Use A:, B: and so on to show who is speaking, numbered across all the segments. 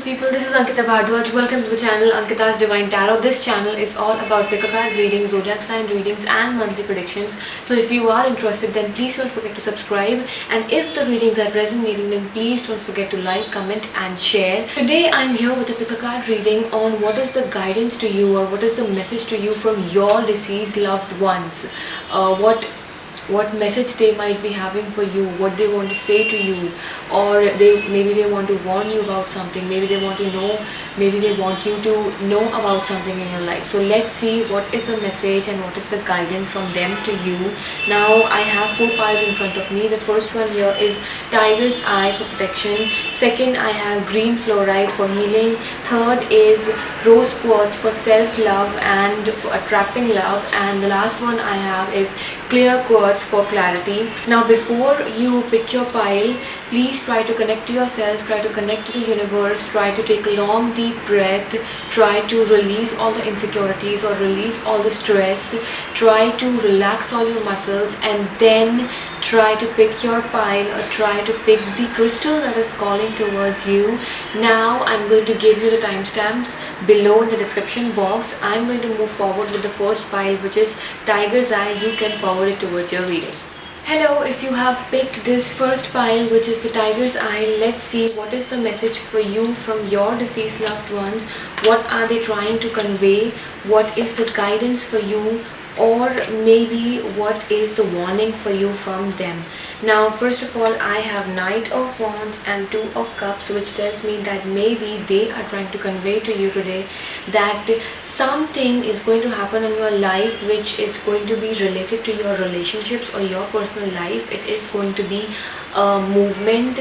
A: people, this is Ankita Bhardwaj. Welcome to the channel Ankita's Divine Tarot. This channel is all about pick a card readings, zodiac sign readings and monthly predictions. So if you are interested, then please don't forget to subscribe, and if the readings are resonating, then please don't forget to like, comment and share. Today I'm here with a pick a card reading on what is the guidance to you, or what is the message to you from your deceased loved ones. What message they might be having for you, what they want to say to you, or maybe they want to warn you about something, maybe they want to know, maybe they want you to know about something in your life. So let's see what is the message and what is the guidance from them to you. Now I have 4 piles in front of me. The first one here is Tiger's Eye for protection. Second, I have green fluorite for healing. Third is rose quartz for self-love and for attracting love. And the last one I have is clear quartz for clarity. Now before you pick your pile, please try to connect to yourself, try to connect to the universe, try to take a long deep breath, try to release all the insecurities or release all the stress, try to relax all your muscles, and then try to pick your pile or try to pick the crystal that is calling towards you. Now I'm going to give you the timestamps below in the description box. I'm going to move forward with the first pile, which is Tiger's Eye. You can forward it towards your reading. Hello, if you have picked this first pile, which is the Tiger's Eye, let's see what is the message for you from your deceased loved ones. What are they trying to convey? What is the guidance for you? Or maybe what is the warning for you from them? Now first of all, I have Knight of Wands and 2 of Cups, which tells me that maybe they are trying to convey to you today that something is going to happen in your life which is going to be related to your relationships or your personal life. It is going to be a movement,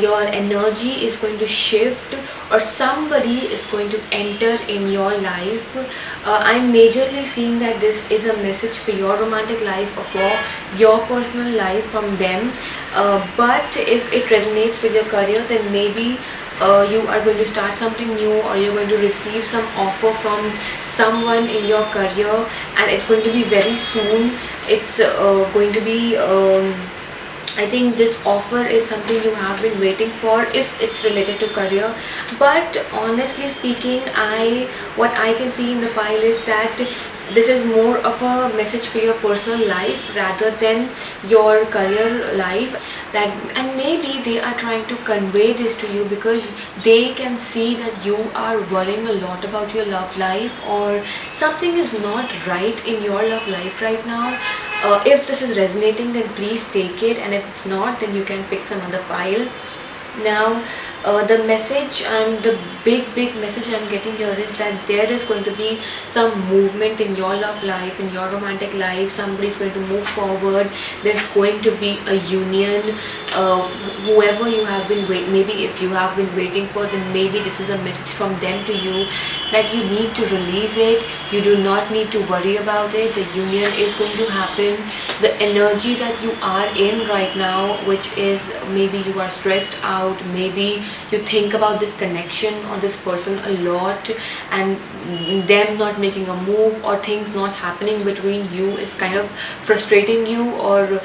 A: your energy is going to shift, or somebody is going to enter in your life. I'm majorly seeing that this is a message for your romantic life or for your personal life from them, but if it resonates with your career, then maybe you are going to start something new, or you're going to receive some offer from someone in your career, and it's going to be very soon. It's going to be I think this offer is something you have been waiting for if it's related to career. But honestly speaking, what I can see in the pile is that this is more of a message for your personal life rather than your career life. And maybe they are trying to convey this to you because they can see that you are worrying a lot about your love life, or something is not right in your love life right now. If this is resonating, then please take it, and if it's not, then you can pick some other pile. Now the message and the big message I'm getting here is that there is going to be some movement in your love life, in your romantic life. Somebody is going to move forward. There's going to be a union. Whoever you have been maybe if you have been waiting for, then maybe this is a message from them to you that you need to release it. You do not need to worry about it. The union is going to happen. The energy that you are in right now, which is maybe you are stressed out, maybe you think about this connection or this person a lot, and them not making a move or things not happening between you is kind of frustrating you or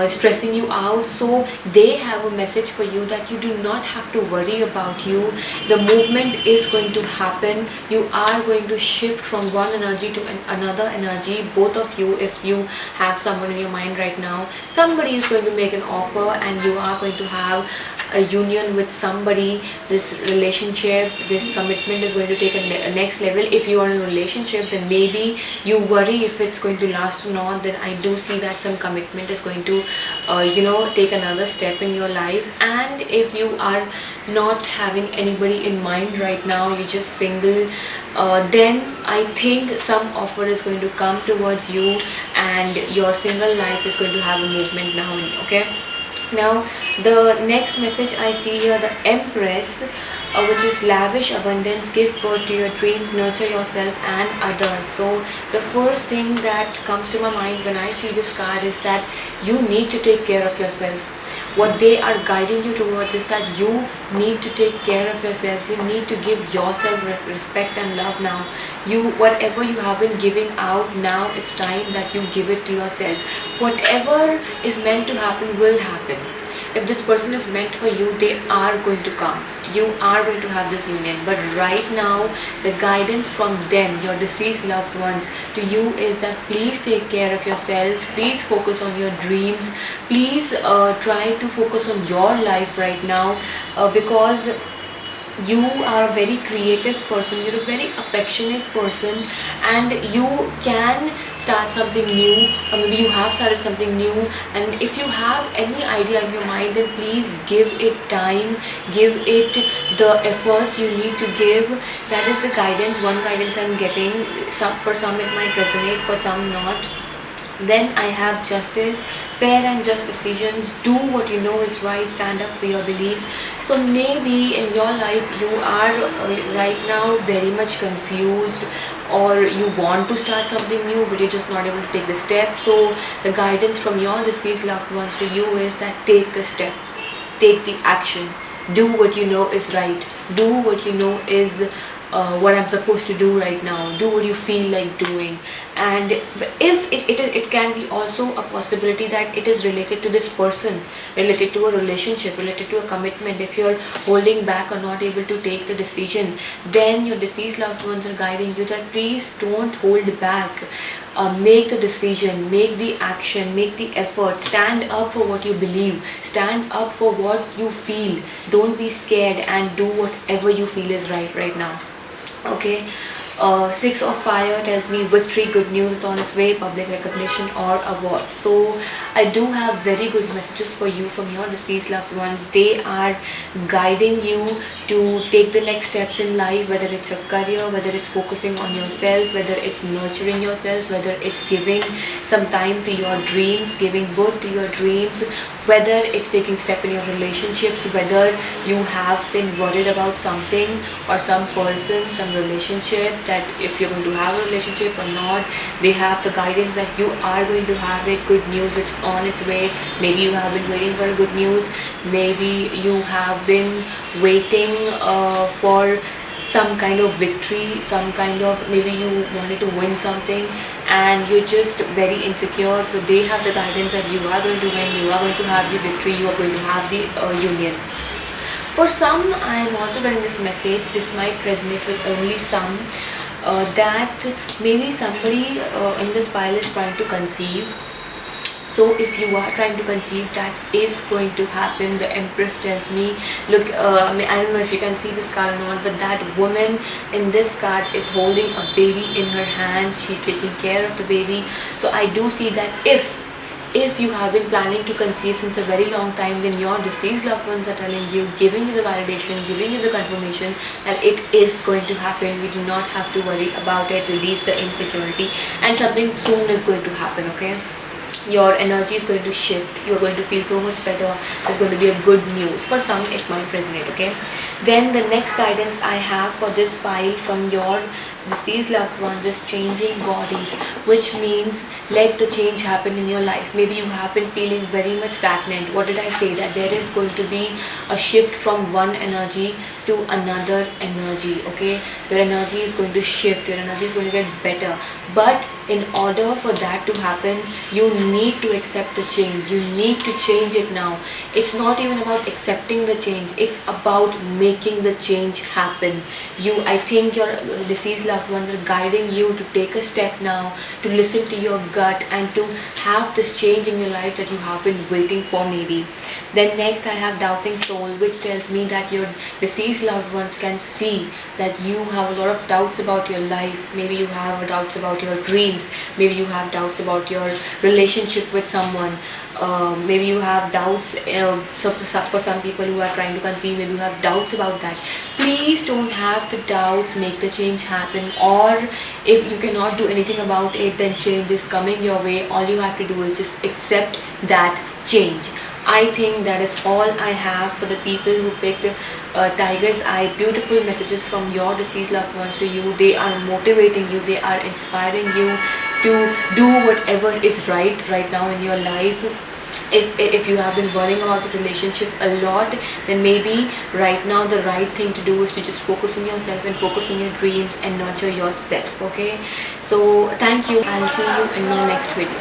A: stressing you out. So they have a message for you that you do not have to worry about you. The movement is going to happen. You are going to shift from one energy to another energy, both of you. If you have someone in your mind right now, somebody is going to make an offer and you are going to have a union with somebody. This relationship, this commitment is going to take a next level. If you are in a relationship, then maybe you worry if it's going to last or not. Then I do see that some commitment is going to take another step in your life. And if you are not having anybody in mind right now, you're just single, then I think some offer is going to come towards you, and your single life is going to have a movement now. Okay. Now the next message I see here, the Empress, which is lavish abundance, give birth to your dreams, nurture yourself and others. So the first thing that comes to my mind when I see this card is that you need to take care of yourself. What they are guiding you towards is that you need to take care of yourself. You need to give yourself respect and love now. Whatever you have been giving out, now it's time that you give it to yourself. Whatever is meant to happen will happen. If this person is meant for you, they are going to come. you are going to have this union. But right now, the guidance from them, your deceased loved ones, to you is that please take care of yourselves, please focus on your dreams, please try to focus on your life right now, because you are a very creative person, you're a very affectionate person, and you can start something new, or maybe you have started something new. And if you have any idea in your mind, then please give it time, give it the efforts you need to give. That is the guidance, one guidance I'm getting. For some it might resonate, for some not. Then I have justice, fair and just decisions. Do what you know is right, stand up for your beliefs. So maybe in your life you are right now very much confused, or you want to start something new but you're just not able to take the step. So the guidance from your deceased loved ones to you is that take the step, take the action, do what you know is right, do what you know is what I'm supposed to do right now, do what you feel like doing. And if it can be also a possibility that it is related to this person, related to a relationship, related to a commitment. If you're holding back or not able to take the decision, then your deceased loved ones are guiding you that please don't hold back. Make the decision, make the action, make the effort, stand up for what you believe, stand up for what you feel. Don't be scared and do whatever you feel is right now. Okay. Six of Fire tells me victory, good news, it's on its way, public recognition or award. So I do have very good messages for you from your deceased loved ones. They are guiding you to take the next steps in life, whether it's your career, whether it's focusing on yourself, whether it's nurturing yourself, whether it's giving some time to your dreams, giving birth to your dreams, whether it's taking step in your relationships, whether you have been worried about something or some person, some relationship, that if you're going to have a relationship or not. They have the guidance that you are going to have it. Good news, it's on its way. Maybe you have been waiting for good news, maybe you have been waiting for some kind of victory, some kind of, maybe you wanted to win something and you're just very insecure. So they have the guidance that you are going to win, you are going to have the victory, you are going to have the union. For some, I am also getting this message, this might resonate with only some, that maybe somebody in this pile is trying to conceive. So if you are trying to conceive, that is going to happen. The Empress tells me, look, I don't know if you can see this card or not, but that woman in this card is holding a baby in her hands. She's taking care of the baby. So I do see that if you have been planning to conceive since a very long time, then your deceased loved ones are telling you, giving you the validation, giving you the confirmation that it is going to happen. You do not have to worry about it. Release the insecurity and something soon is going to happen, okay? Your energy is going to shift, you're going to feel so much better. There's going to be a good news. For some it might resonate, okay? Then the next guidance I have for this pile from your deceased loved ones is changing bodies, which means let the change happen in your life. Maybe you have been feeling very much stagnant. What did I say? That there is going to be a shift from one energy to another energy, okay? Your energy is going to shift, your energy is going to get better. But in order for that to happen, you need to accept the change. You need to change it now. It's not even about accepting the change, it's about making the change happen. I think your deceased loved ones are guiding you to take a step now, to listen to your gut and to have this change in your life that you have been waiting for maybe. Then next I have Doubting Soul, which tells me that your deceased loved ones can see that you have a lot of doubts about your life. Maybe you have doubts about your dreams, maybe you have doubts about your relationship with someone, maybe you have doubts, for some people who are trying to conceive, maybe you have doubts about that. Please don't have the doubts, make the change happen. Or if you cannot do anything about it, then change is coming your way. All you have to do is just accept that change. I think that is all I have for the people who picked Tiger's Eye. Beautiful messages from your deceased loved ones to you. They are motivating you, they are inspiring you to do whatever is right now in your life. If you have been worrying about the relationship a lot, then maybe right now the right thing to do is to just focus on yourself and focus on your dreams and nurture yourself, okay? So thank you. I'll see you in my next video.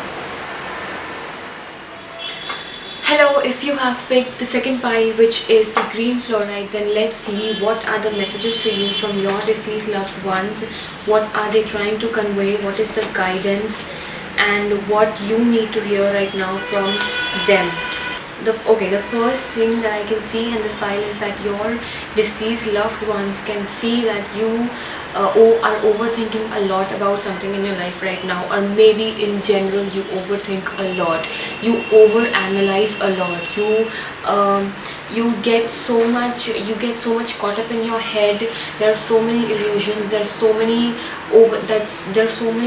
A: Hello, if you have picked the second pile, which is the green fluorite, then let's see what are the messages to you from your deceased loved ones. What are they trying to convey? What is the guidance and what you need to hear right now from them? The first thing that I can see in this pile is that your deceased loved ones can see that you are overthinking a lot about something in your life right now, or maybe in general you overthink a lot, you overanalyze a lot, you get so much caught up in your head. There are so many illusions, there are so many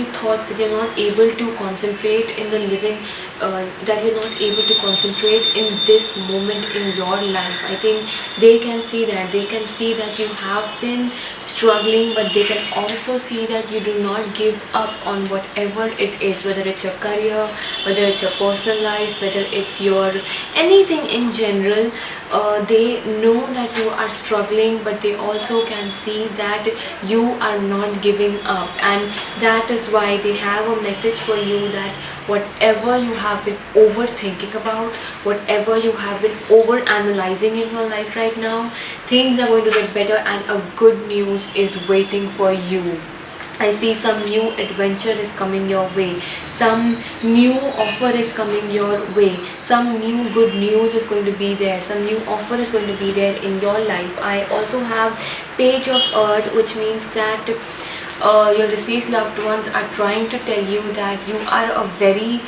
A: thoughts that you're not able to concentrate in the living, that you're not able to concentrate in this moment in your life. I think they can see that. They can see that you have been struggling, but they can also see that you do not give up on whatever it is, whether it's your career, whether it's your personal life, whether it's your anything in general. They know that you are struggling, but they also can see that you are not giving up, and that is why they have a message for you that whatever you have been overthinking about, whatever you have been over analyzing in your life right now, things are going to get better and a good news is waiting for you. I see some new adventure is coming your way. Some new offer is coming your way. Some new good news is going to be there. Some new offer is going to be there in your life. I also have Page of Earth, which means that your deceased loved ones are trying to tell you that you are a very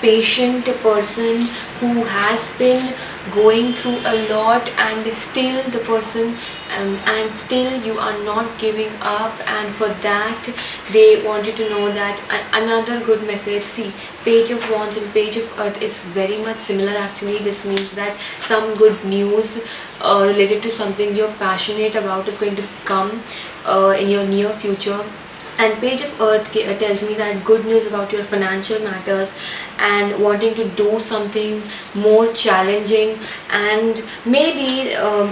A: patient person who has been going through a lot, and still the person and still you are not giving up, and for that they want you to know that another good message. See, Page of Wands and Page of Earth is very much similar actually. This means that some good news related to something you're passionate about is going to come in your near future. And Page of Earth tells me that good news about your financial matters and wanting to do something more challenging, and maybe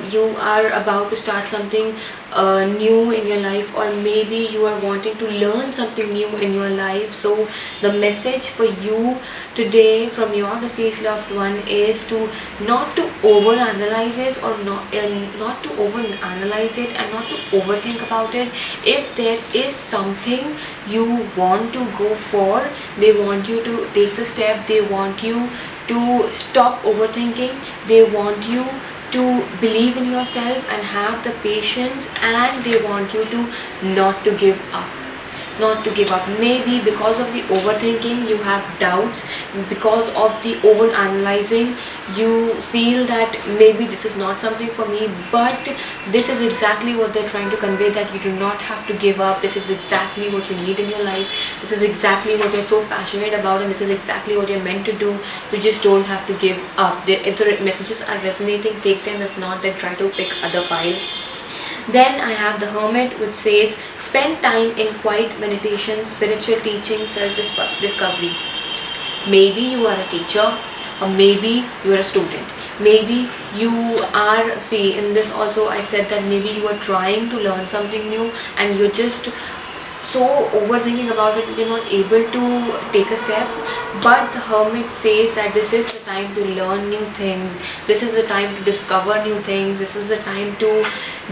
A: you are about to start something new in your life, or maybe you are wanting to learn something new in your life. So the message for you today from your deceased loved one is to not to overanalyze it, or not to overanalyze it and not to overthink about it. If there is something you want to go for, they want you to take the step. They want you to stop overthinking. They want you to believe in yourself and have the patience, and they want you to not to give up. Not to give up. Maybe because of the overthinking you have doubts, because of the over analyzing you feel that maybe this is not something for me, but this is exactly what they're trying to convey, that you do not have to give up. This is exactly what you need in your life. This is exactly what you're so passionate about, and this is exactly what you're meant to do. You just don't have to give up. If the messages are resonating, take them. If not, then try to pick other piles. Then I have the Hermit, which says spend time in quiet meditation, spiritual teaching, self-discovery. Maybe you are a teacher, or maybe you are a student. Maybe you are, see, in this also I said that maybe you are trying to learn something new and you're just so overthinking about it, you're not able to take a step. But the Hermit says that this is the time to learn new things, this is the time to discover new things, this is the time to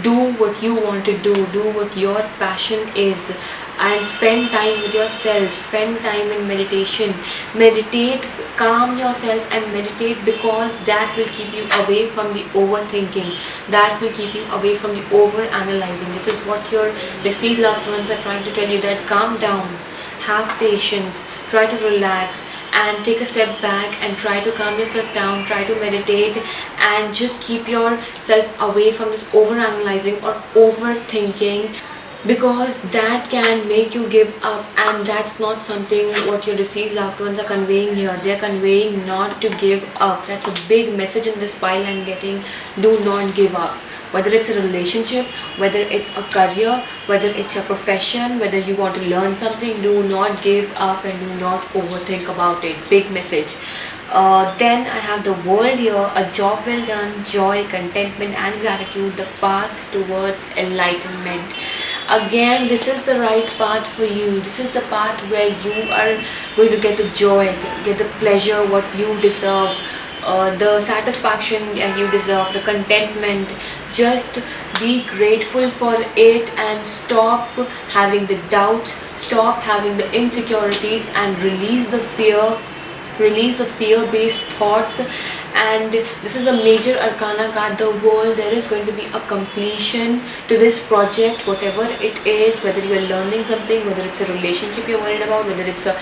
A: do what you want to do what your passion is, and spend time with yourself, spend time in meditation. Meditate, calm yourself and meditate, because that will keep you away from the overthinking, that will keep you away from the over analyzing. This is what your deceased loved ones are trying to tell you, that calm down, have patience, try to relax and take a step back and try to calm yourself down, try to meditate, and just keep yourself away from this over analyzing or overthinking, because that can make you give up, and that's not something what your deceased loved ones are conveying here. They're conveying not to give up. That's a big message in this pile I'm getting. Do not give up. Whether it's a relationship, whether it's a career, whether it's a profession, whether you want to learn something, do not give up and do not overthink about it. Big message. Then I have the World here, a job well done, joy, contentment and gratitude, the path towards enlightenment. Again, this is the right path for you. This is the path where you are going to get the joy, get the pleasure, what you deserve. the satisfaction and you deserve, the contentment. Just be grateful for it and stop having the doubts, stop having the insecurities, and release the fear, release the fear-based thoughts. And this is a major arcana card, the world. There is going to be a completion to this project, whatever it is, whether you're learning something, whether it's a relationship you're worried about, whether it's a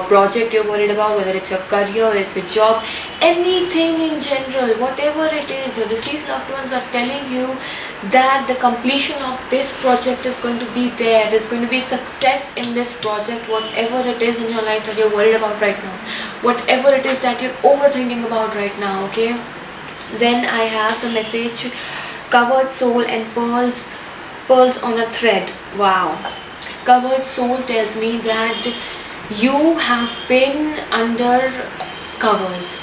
A: project you're worried about, whether it's a career, whether it's a job, anything in general, whatever it is, your deceased loved ones are telling you that the completion of this project is going to be there. There's going to be success in this project, whatever it is in your life that you're worried about right now, whatever it is that you're overthinking about right now. Okay, then I have the message, covered soul and pearls on a thread. Wow. Covered soul tells me that you have been under covers.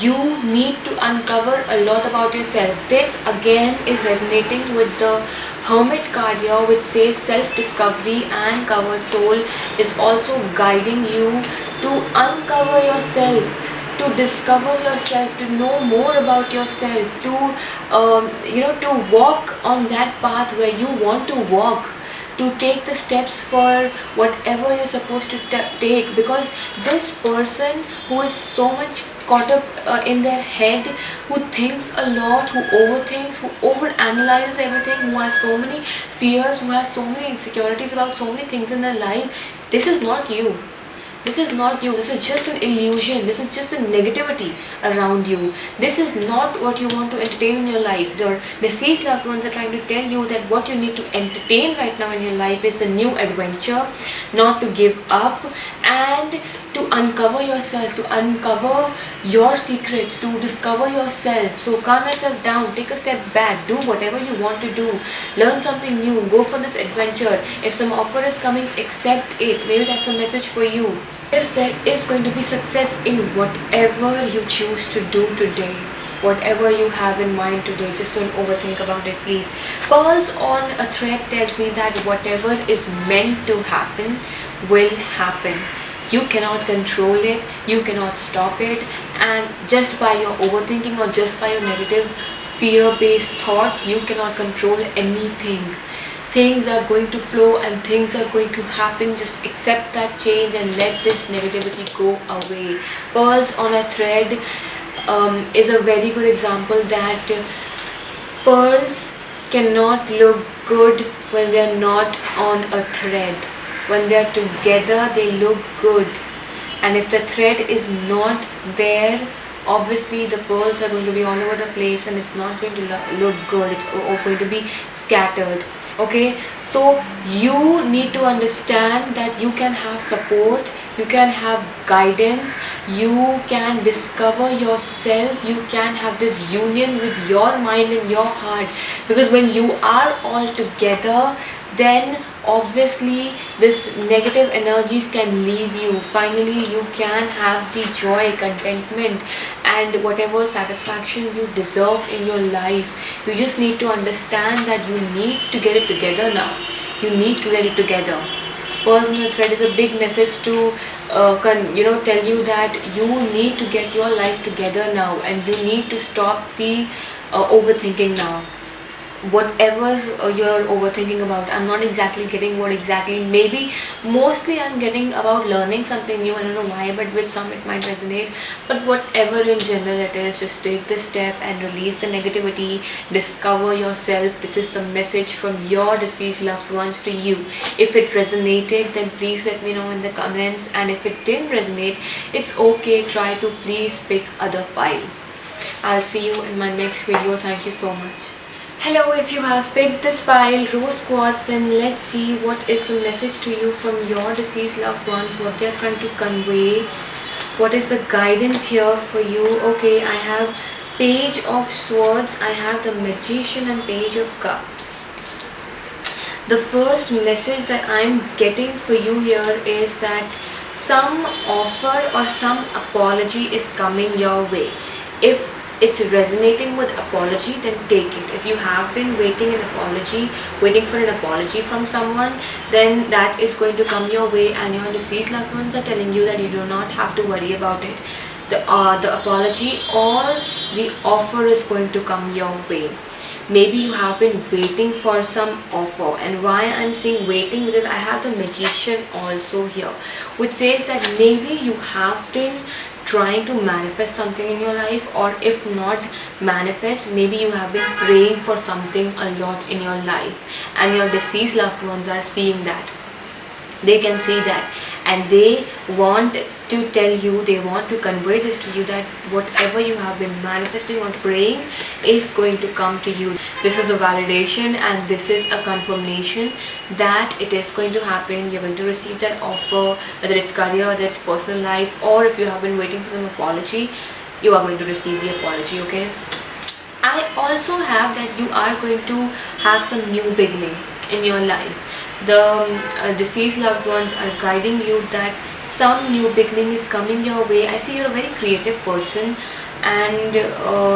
A: You need to uncover a lot about yourself. This again is resonating with the Hermit card here, which says self-discovery, and covered soul is also guiding you to uncover yourself, to discover yourself, to know more about yourself, to to walk on that path where you want to walk, to take the steps for whatever you're supposed to take. Because this person who is so much caught up in their head, who thinks a lot, who overthinks, who overanalyzes everything, who has so many fears, who has so many insecurities about so many things in their life, this is not you. This is not you. This is just an illusion. This is just a negativity around you. This is not what you want to entertain in your life. Your deceased loved ones are trying to tell you that what you need to entertain right now in your life is the new adventure, not to give up, and to uncover yourself, to uncover your secrets, to discover yourself. So calm yourself down, take a step back, do whatever you want to do, learn something new, go for this adventure. If some offer is coming, accept it. Maybe that's a message for you. Yes, there is going to be success in whatever you choose to do today, whatever you have in mind today. Just don't overthink about it, please. Pearls on a thread tells me that whatever is meant to happen will happen. You cannot control it, you cannot stop it, and just by your overthinking or just by your negative fear-based thoughts, you cannot control anything. Things are going to flow and things are going to happen. Just accept that change and let this negativity go away. Pearls on a thread is a very good example that pearls cannot look good when they are not on a thread. When they are together, they look good. And if the thread is not there, obviously the pearls are going to be all over the place and it's not going to look good. It's going to be scattered. Okay, so you need to understand that you can have support, you can have guidance, you can discover yourself, you can have this union with your mind and your heart. Because when you are all together, then obviously this negative energies can leave you. Finally you can have the joy, contentment, and whatever satisfaction you deserve in your life. You just need to understand that you need to get it together now. You need to get it together. Pearls on the thread is a big message to tell you that you need to get your life together now, and you need to stop the overthinking now. Whatever you're overthinking about, I'm not exactly getting what exactly. Maybe mostly I'm getting about learning something new. I don't know why, but with some it might resonate. But whatever in general it is, just take this step and release the negativity. Discover yourself. This is the message from your deceased loved ones to you. If it resonated, then please let me know in the comments, and if it didn't resonate, it's okay. Try to please pick other pile. I'll see you in my next video. Thank you so much. Hello, if you have picked this pile, rose quartz, then let's see what is the message to you from your deceased loved ones, what they're trying to convey, what is the guidance here for you. Okay, I have Page of Swords, I have the Magician, and Page of Cups. The first message that I'm getting for you here is that some offer or some apology is coming your way. If it's resonating with apology, then take it. If you have been waiting for an apology from someone, then that is going to come your way, and your deceased loved ones are telling you that you do not have to worry about it. the apology or the offer is going to come your way. Maybe you have been waiting for some offer, and why I'm saying waiting, because I have the magician also here, which says that maybe you have been trying to manifest something in your life, or if not manifest, maybe you have been praying for something a lot in your life, and your deceased loved ones are seeing that. They can see that, and they want to tell you, they want to convey this to you, that whatever you have been manifesting or praying is going to come to you. This is a validation and this is a confirmation that it is going to happen. You're going to receive that offer, whether it's career, whether it's personal life, or if you have been waiting for some apology, you are going to receive the apology. Okay, I also have that you are going to have some new beginning in your life. The deceased loved ones are guiding you that some new beginning is coming your way. I see you're a very creative person, and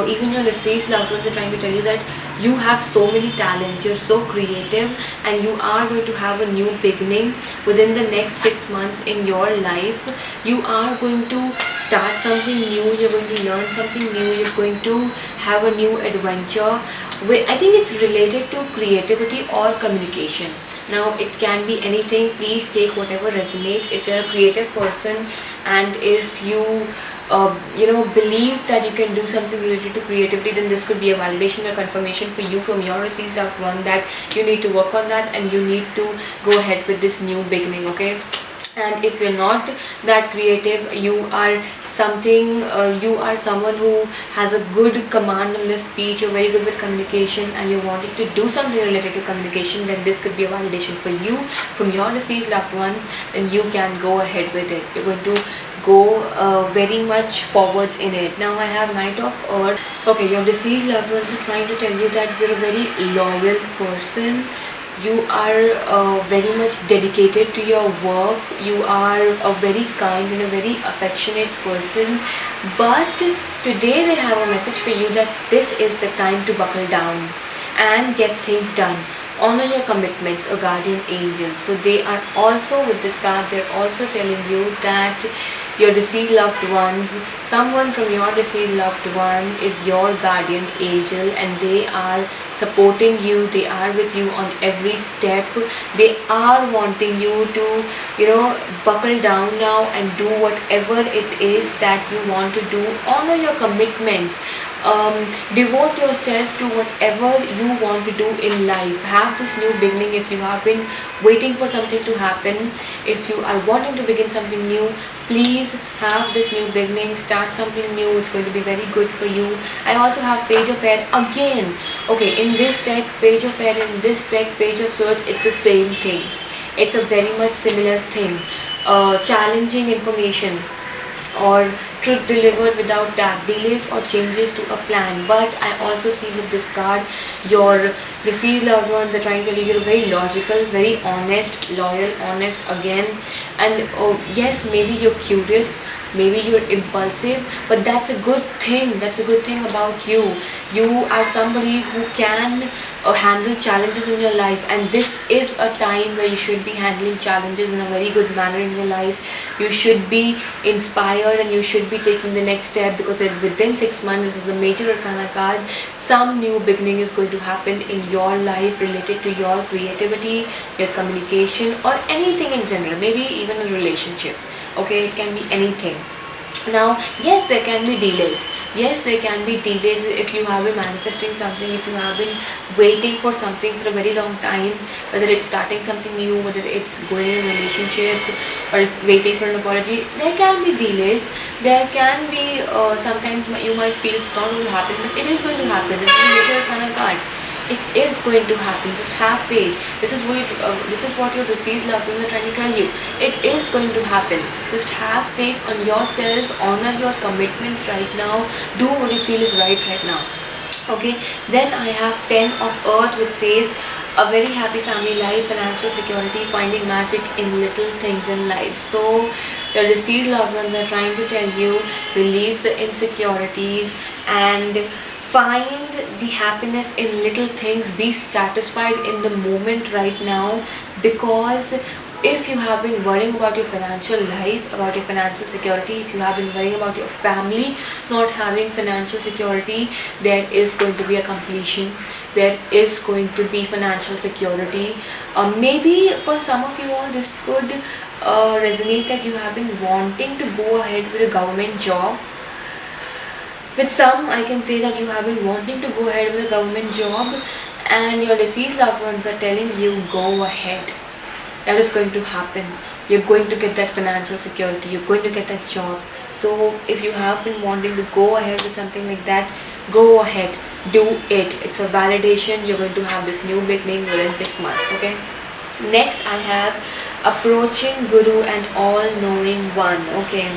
A: even your deceased loved ones are trying to tell you that you have so many talents, you're so creative, and you are going to have a new beginning within the next 6 months in your life. You are going to start something new, you're going to learn something new, you're going to have a new adventure. I think it's related to creativity or communication. Now it can be anything, please take whatever resonates. If you're a creative person, and if you believe that you can do something related to creativity, then this could be a validation or confirmation for you from your deceased loved one that you need to work on that and you need to go ahead with this new beginning. Okay, and if you're not that creative, you are something, you are someone who has a good command on the speech, you're very good with communication, and you're wanting to do something related to communication, then this could be a validation for you from your deceased loved ones. Then you can go ahead with it. You're going to go very much forwards in it. Now I have Knight of Earth. Okay, your deceased loved ones are trying to tell you that you're a very loyal person. You are very much dedicated to your work. You are a very kind and a very affectionate person, but today they have a message for you that this is the time to buckle down and get things done. Honor your commitments, a guardian angel. So they are also, with this card, they're also telling you that your deceased loved ones, someone from your deceased loved one is your guardian angel, and they are supporting you, they are with you on every step. They are wanting you to buckle down now and do whatever it is that you want to do. Honor your commitments. Devote yourself to whatever you want to do in life. Have this new beginning. If you have been waiting for something to happen, if you are wanting to begin something new, please have this new beginning. Start something new. It's going to be very good for you. I also have Page of Air again. Okay, in this deck, Page of Air, in this deck, Page of Swords, it's the same thing. It's a very much similar thing. Challenging information or truth delivered without that, delays or changes to a plan. But I also see with this card, your deceased loved ones are trying to tell you you're very logical, very honest, loyal, honest again. And yes, maybe you're curious, maybe you're impulsive, but that's a good thing. That's a good thing about you. You are somebody who can handle challenges in your life, and this is a time where you should be handling challenges in a very good manner in your life. You should be inspired and you should be taking the next step, because within 6 months, this is a major arcana card, some new beginning is going to happen in your life related to your creativity, your communication, or anything in general, maybe even a relationship. Okay, it can be anything. Now yes, there can be delays. Yes, there can be delays if you have been manifesting something, if you have been waiting for something for a very long time, whether it's starting something new, whether it's going in a relationship, or if waiting for an apology. There can be delays. There can be sometimes you might feel it's not going to happen, but it is going to happen. This is a major kind of card. It is going to happen. Just have faith. This is what your deceased loved ones are trying to tell you. It is going to happen. Just have faith on yourself. Honor your commitments right now. Do what you feel is right now. Okay, then I have 10 of Earth, which says a very happy family life, financial security, finding magic in little things in life. So your deceased loved ones are trying to tell you, release the insecurities and find the happiness in little things. Be satisfied in the moment right now, because If you have been worrying about your financial life, about your financial security, if you have been worrying about your family not having financial security, there is going to be a completion. There is going to be financial security. Maybe for some of you all, this could resonate that you have been wanting to go ahead with a government job. With some, I can say that you have been wanting to go ahead with a government job, and your deceased loved ones are telling you go ahead. That is going to happen. You're going to get that financial security, you're going to get that job. So if you have been wanting to go ahead with something like that, go ahead, do it. It's a validation. You're going to have this new beginning within 6 months. Okay, next I have approaching Guru and all knowing one. Okay,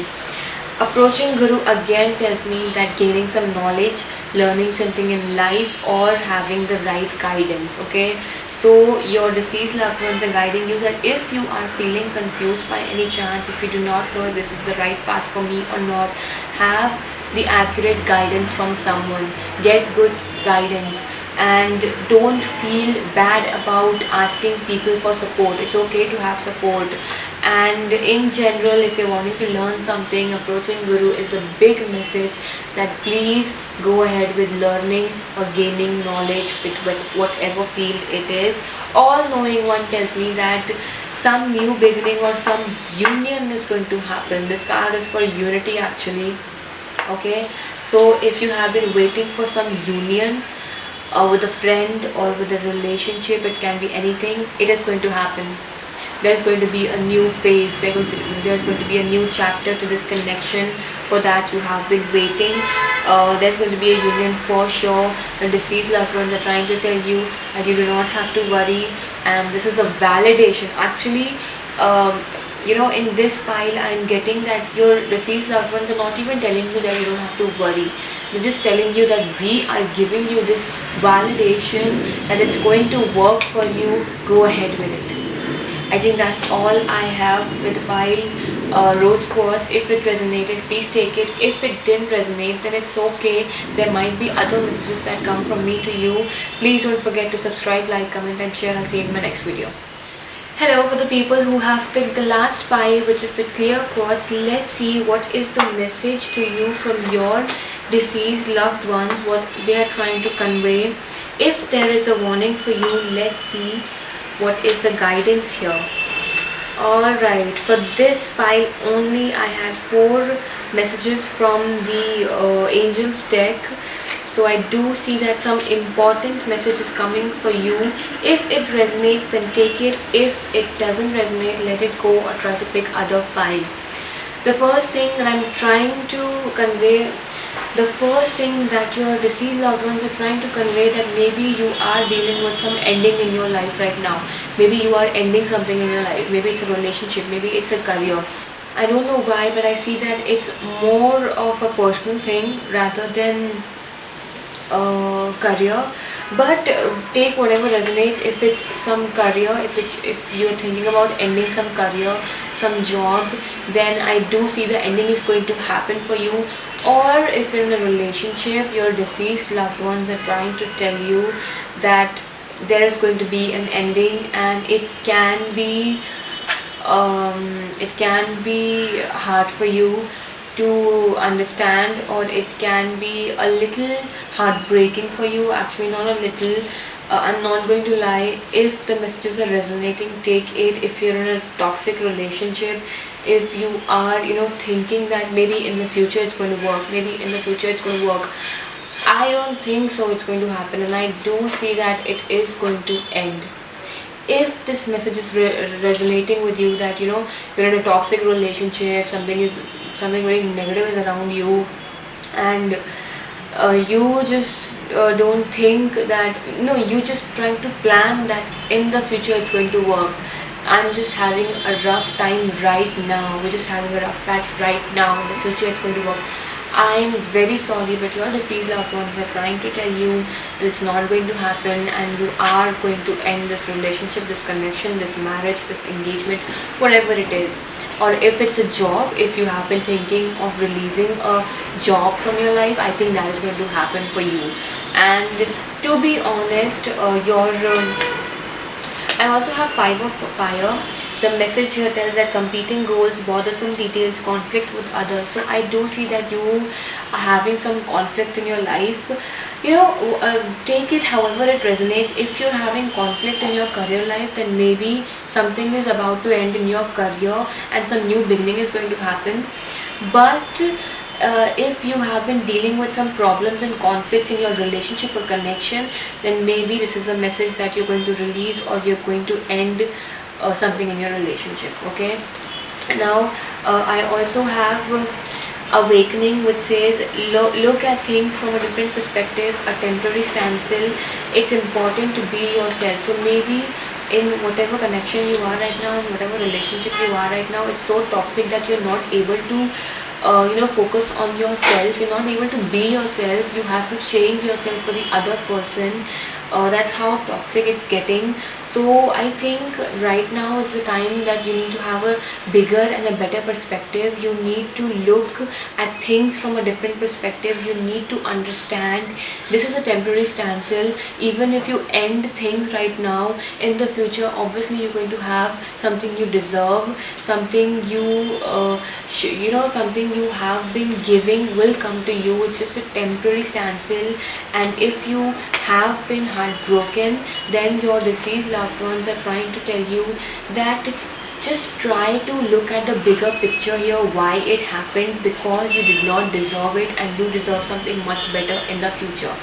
A: approaching Guru again tells me that gaining some knowledge, learning something in life, or having the right guidance. Okay, so your deceased loved ones are guiding you that if you are feeling confused by any chance, if you do not know if this is the right path for me or not, have the accurate guidance from someone, get good guidance, and don't feel bad about asking people for support. It's okay to have support. And in general, if you're wanting to learn something, approaching Guru is a big message that please go ahead with learning or gaining knowledge with whatever field it is. All knowing one tells me that some new beginning or some union is going to happen. This card is for unity actually. Okay, so if you have been waiting for some union with a friend or with a relationship, it can be anything, it is going to happen. There's going to be a new phase, there's going to be a new chapter to this connection. For that you have been waiting. There's going to be a union for sure. The deceased loved ones are trying to tell you that you do not have to worry, and this is a validation actually. In this pile I'm getting that your deceased loved ones are not even telling you that you don't have to worry. They're just telling you that we are giving you this validation that it's going to work for you. Go ahead with it. I think that's all I have with the pile. Rose quartz, if it resonated, please take it. If it didn't resonate, then it's okay. There might be other messages that come from me to you. Please don't forget to subscribe, like, comment and share. I'll see you in my next video. Hello, for the people who have picked the last pile, which is the clear quartz, let's see what is the message to you from your deceased loved ones, what they are trying to convey. If there is a warning for you, let's see what is the guidance here. Alright, for this pile only I had 4 messages from the Angels deck. So I do see that some important message is coming for you. If it resonates, then take it. If it doesn't resonate, let it go or try to pick other pile. The first thing that I'm trying to convey, the first thing that your deceased loved ones are trying to convey, that maybe you are dealing with some ending in your life right now. Maybe you are ending something in your life. Maybe it's a relationship, maybe it's a career. I don't know why, but I see that it's more of a personal thing rather than career. But take whatever resonates. If it's some career, if you're thinking about ending some career, some job, then I do see the ending is going to happen for you. Or if you're in a relationship, your deceased loved ones are trying to tell you that there is going to be an ending, and it can be hard for you to understand, or it can be a little heartbreaking for you. Actually, not a little. I'm not going to lie. If the messages are resonating, take it. If you're in a toxic relationship, if you are thinking that maybe in the future it's going to work, maybe in the future it's going to work, I don't think so it's going to happen, and I do see that it is going to end. If this message is resonating with you, that you're in a toxic relationship, something very negative is around you, and you just don't think that, no, you just trying to plan that in the future it's going to work. I'm just having a rough time right now, we're just having a rough patch right now, in the future it's going to work. I'm very sorry, but your deceased loved ones are trying to tell you that it's not going to happen, and you are going to end this relationship, this connection, this marriage, this engagement, whatever it is. Or if it's a job, if you have been thinking of releasing a job from your life, I think that is going to happen for you. And to be honest, I also have 5 of fire. The message here tells that competing goals, bothersome details, conflict with others. So I do see that you are having some conflict in your life. Take it however it resonates. If you're having conflict in your career life, then maybe something is about to end in your career and some new beginning is going to happen. But if you have been dealing with some problems and conflicts in your relationship or connection, then maybe this is a message that you're going to release, or you're going to end something in your relationship. Okay, now I also have awakening, which says look at things from a different perspective, a temporary standstill. It's important to be yourself. So maybe in whatever connection you are right now, in whatever relationship you are right now, it's so toxic that you're not able to focus on yourself. You're not able to be yourself. You have to change yourself for the other person. That's how toxic it's getting. So I think right now it's the time that you need to have a bigger and a better perspective. You need to look at things from a different perspective. You need to understand this is a temporary standstill. Even if you end things right now, in the future obviously you're going to have something you deserve, something something you have been giving will come to you. It's just a temporary standstill. And if you have been heartbroken, then your deceased loved ones are trying to tell you that just try to look at the bigger picture here, why it happened, because you did not deserve it and you deserve something much better in the future.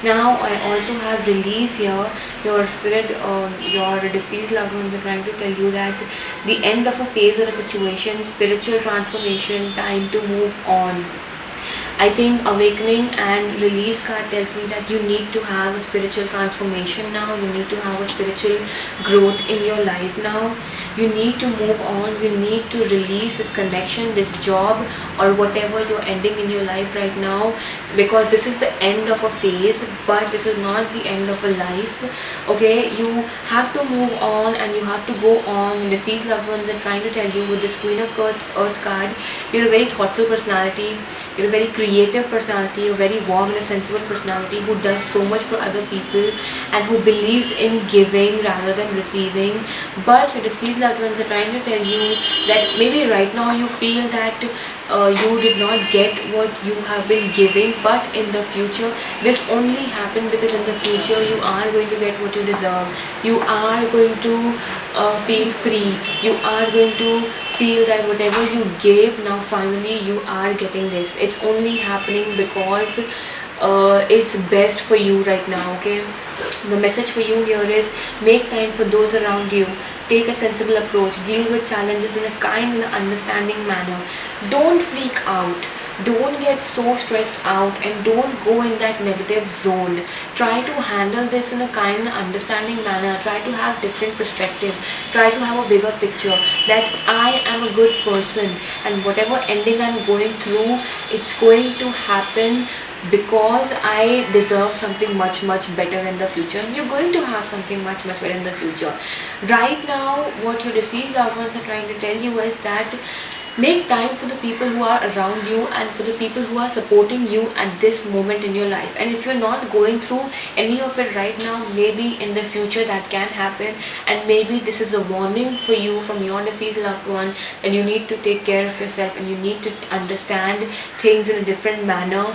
A: Now I also have release here. Your spirit, your deceased loved ones are trying to tell you that the end of a phase or a situation, spiritual transformation, time to move on. I think awakening and release card tells me that you need to have a spiritual transformation now. You need to have a spiritual growth in your life now. You need to move on. You need to release this connection, this job, or whatever you're ending in your life right now, because this is the end of a phase, but this is not the end of a life. Okay, you have to move on and you have to go on. And these loved ones are trying to tell you with this Queen of Earth card, you're a very thoughtful personality. You're a very creative personality, a very warm and a sensible personality who does so much for other people and who believes in giving rather than receiving. But your deceased loved ones are trying to tell you that maybe right now you feel that you did not get what you have been giving, but in the future this only happened because in the future you are going to get what you deserve. You are going to feel free. You are going to feel that whatever you gave, now finally you are getting this. It's only happening because it's best for you right now. Okay, the message for you here is make time for those around you. Take a sensible approach. Deal with challenges in a kind and understanding manner. Don't freak out. Don't get so stressed out and don't go in that negative zone. Try to handle this in a kind and understanding manner. Try to have different perspective. Try to have a bigger picture that I am a good person and whatever ending I'm going through, it's going to happen because I deserve something much better in the future. And you're going to have something much better in the future. Right now what your deceased loved ones are trying to tell you is that make time for the people who are around you and for the people who are supporting you at this moment in your life. And if you're not going through any of it right now, maybe in the future that can happen, and maybe this is a warning for you from your deceased loved one that you need to take care of yourself and you need to understand things in a different manner.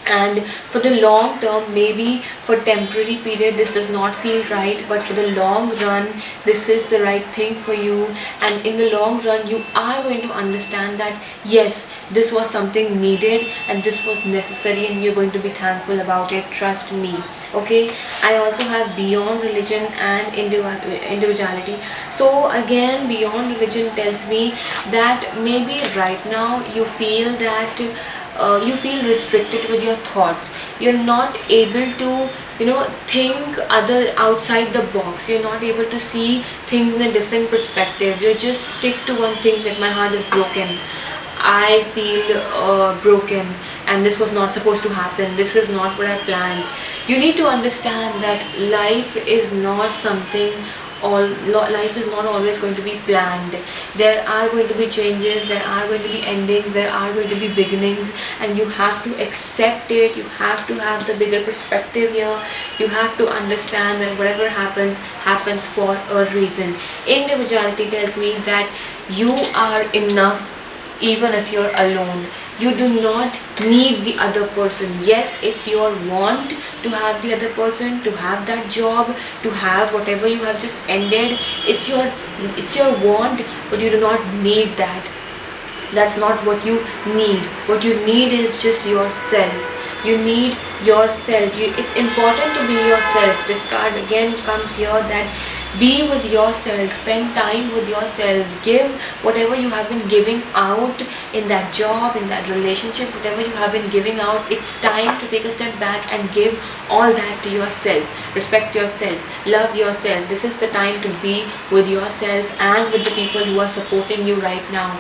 A: And for the long term, maybe for temporary period this does not feel right, but for the long run this is the right thing for you. And in the long run you are going to understand that yes, this was something needed and this was necessary, and you're going to be thankful about it. Trust me. Okay, I also have beyond religion and individuality. So again, beyond religion tells me that maybe right now you feel that you feel restricted with your thoughts. You're not able to think other outside the box. You're not able to see things in a different perspective. You just stick to one thing, that my heart is broken. I feel broken and this was not supposed to happen. This is not what I planned. You need to understand that life is not something life is not always going to be planned. There are going to be changes, there are going to be endings, there are going to be beginnings, and you have to accept it. You have to have the bigger perspective here. You have to understand that whatever happens for a reason. Individuality tells me that you are enough even if you're alone. You do not need the other person. Yes, it's your want to have the other person, to have that job, to have whatever you have just ended. It's your want, but you do not need that. That's not what you need. What you need is just yourself. You need yourself. It's important to be yourself. This card again comes here that be with yourself, spend time with yourself, give whatever you have been giving out in that job, in that relationship, whatever you have been giving out. It's time to take a step back and give all that to yourself. Respect yourself, love yourself. This is the time to be with yourself and with the people who are supporting you right now.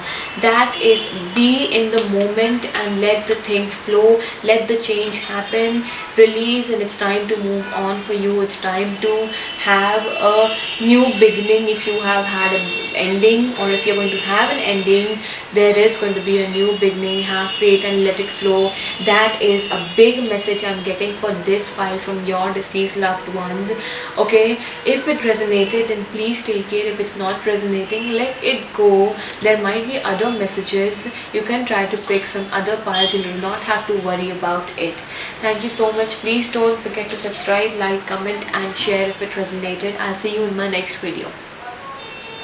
A: That is, be in the moment and let the things flow, let the change happen, release, and it's time to move on for you. It's time to have a new beginning. If you have had an ending, or if you're going to have an ending, there is going to be a new beginning. Have faith and let it flow. That is a big message I'm getting for this file from your deceased loved ones. Okay, if it resonated, then please take it. If it's not resonating, let it go. There might be other messages. You can try to pick some other piles. You do not have to worry about it. Thank you so much. Please don't forget to subscribe, like, comment and share if it resonated. I'll see you in my next video.